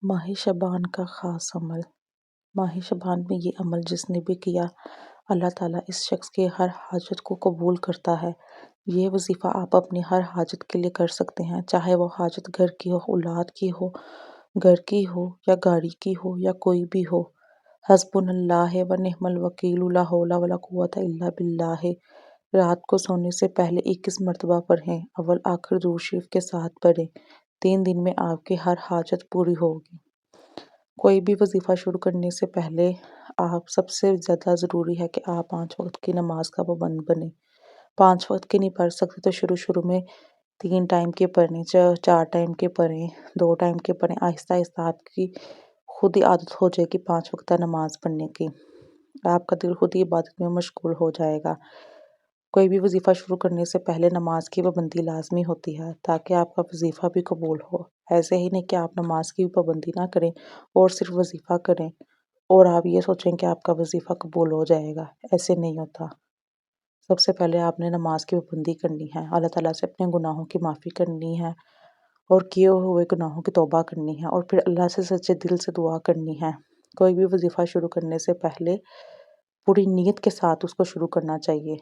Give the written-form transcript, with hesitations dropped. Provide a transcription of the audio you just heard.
ماہ شعبان کا خاص عمل۔ ماہ شعبان میں یہ عمل جس نے بھی کیا اللہ تعالیٰ اس شخص کے ہر حاجت کو قبول کرتا ہے۔ یہ وظیفہ آپ اپنی ہر حاجت کے لیے کر سکتے ہیں، چاہے وہ حاجت گھر کی ہو، اولاد کی ہو، گھر کی ہو یا گاڑی کی ہو یا کوئی بھی ہو۔ حسبنا اللہ و نعم الوکیل، لا حول ولا قوۃ الا باللہ۔ رات کو سونے سے پہلے 21 مرتبہ پڑھیں، اول آخر درود شریف کے ساتھ پڑھیں۔ 3 دن میں آپ کی ہر حاجت پوری ہوگی۔ کوئی بھی وظیفہ شروع کرنے سے پہلے سب سے زیادہ ضروری ہے کہ آپ 5 وقت کی نماز کا پابند بنیں۔ 5 وقت کی نہیں پڑھ سکتے تو شروع میں 3 ٹائم کے پڑھیں، 4 ٹائم کے پڑھیں، 2 ٹائم کے پڑھیں۔ آہستہ آہستہ آپ کی خود ہی عادت ہو جائے گی 5 وقتہ نماز پڑھنے کی۔ آپ کا دل خود ہی عبادت میں مشغول ہو جائے گا۔ کوئی بھی وظیفہ شروع کرنے سے پہلے نماز کی پابندی لازمی ہوتی ہے تاکہ آپ کا وظیفہ بھی قبول ہو۔ ایسے ہی نہیں کہ آپ نماز کی بھی پابندی نہ کریں اور صرف وظیفہ کریں اور آپ یہ سوچیں کہ آپ کا وظیفہ قبول ہو جائے گا، ایسے نہیں ہوتا۔ سب سے پہلے آپ نے نماز کی پابندی کرنی ہے، اللہ تعالیٰ سے اپنے گناہوں کی معافی کرنی ہے اور کیے ہوئے گناہوں کی توبہ کرنی ہے اور پھر اللہ سے سچے دل سے دعا کرنی ہے۔ کوئی بھی وظیفہ شروع کرنے سے پہلے پوری نیت کے ساتھ اس کو شروع کرنا چاہیے۔